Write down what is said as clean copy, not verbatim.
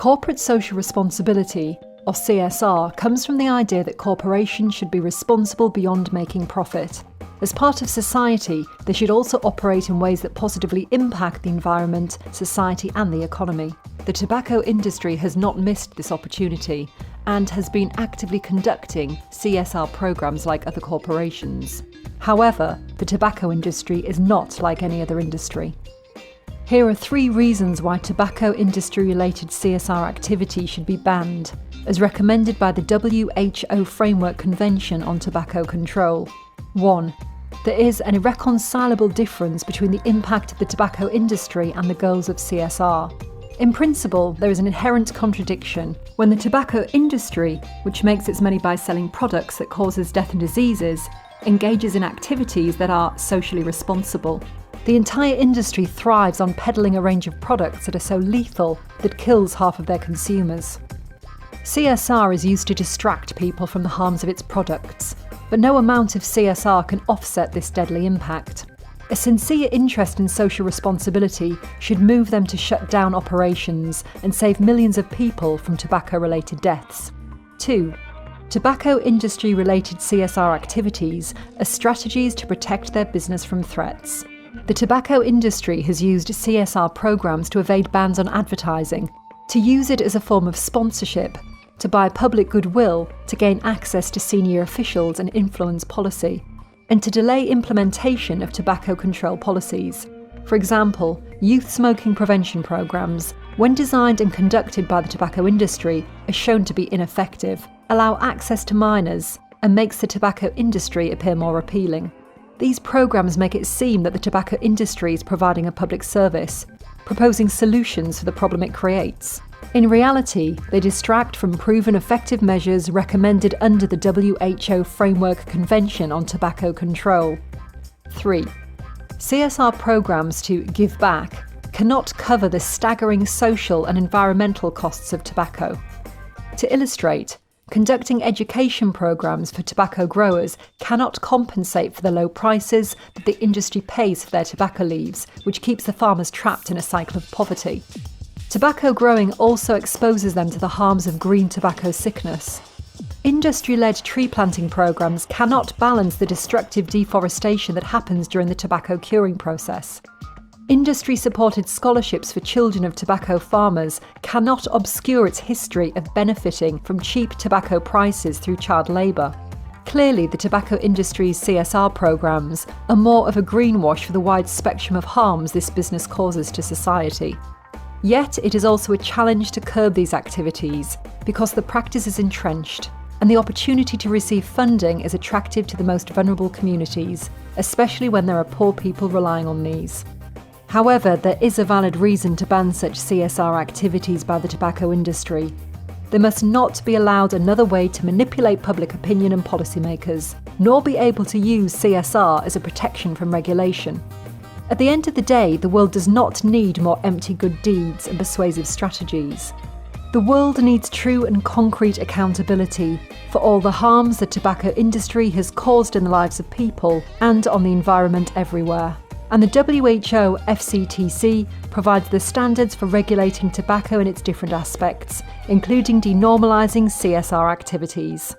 Corporate social responsibility, or CSR, comes from the idea that corporations should be responsible beyond making profit. As part of society, they should also operate in ways that positively impact the environment, society and the economy. The tobacco industry has not missed this opportunity and has been actively conducting CSR programs like other corporations. However, the tobacco industry is not like any other industry. Here are 3 reasons why tobacco industry-related CSR activity should be banned, as recommended by the WHO Framework Convention on Tobacco Control. 1. There is an irreconcilable difference between the impact of the tobacco industry and the goals of CSR. In principle, there is an inherent contradiction when the tobacco industry, which makes its money by selling products that causes death and diseases, engages in activities that are socially responsible. The entire industry thrives on peddling a range of products that are so lethal that kills half of their consumers. CSR is used to distract people from the harms of its products, but no amount of CSR can offset this deadly impact. A sincere interest in social responsibility should move them to shut down operations and save millions of people from tobacco-related deaths. 2. Tobacco industry-related CSR activities are strategies to protect their business from threats. The tobacco industry has used CSR programs to evade bans on advertising, to use it as a form of sponsorship, to buy public goodwill, to gain access to senior officials and influence policy, and to delay implementation of tobacco control policies. For example, youth smoking prevention programs, when designed and conducted by the tobacco industry, are shown to be ineffective, allow access to minors, and makes the tobacco industry appear more appealing. These programs make it seem that the tobacco industry is providing a public service, proposing solutions for the problem it creates. In reality, they distract from proven effective measures recommended under the WHO Framework Convention on Tobacco Control. 3. CSR programs to give back cannot cover the staggering social and environmental costs of tobacco. To illustrate, conducting education programs for tobacco growers cannot compensate for the low prices that the industry pays for their tobacco leaves, which keeps the farmers trapped in a cycle of poverty. Tobacco growing also exposes them to the harms of green tobacco sickness. Industry-led tree planting programs cannot balance the destructive deforestation that happens during the tobacco curing process. Industry-supported scholarships for children of tobacco farmers cannot obscure its history of benefiting from cheap tobacco prices through child labour. Clearly, the tobacco industry's CSR programs are more of a greenwash for the wide spectrum of harms this business causes to society. Yet, it is also a challenge to curb these activities because the practice is entrenched and the opportunity to receive funding is attractive to the most vulnerable communities, especially when there are poor people relying on these. However, there is a valid reason to ban such CSR activities by the tobacco industry. There must not be allowed another way to manipulate public opinion and policymakers, nor be able to use CSR as a protection from regulation. At the end of the day, the world does not need more empty good deeds and persuasive strategies. The world needs true and concrete accountability for all the harms the tobacco industry has caused in the lives of people and on the environment everywhere. And the WHO FCTC provides the standards for regulating tobacco in its different aspects, including denormalising CSR activities.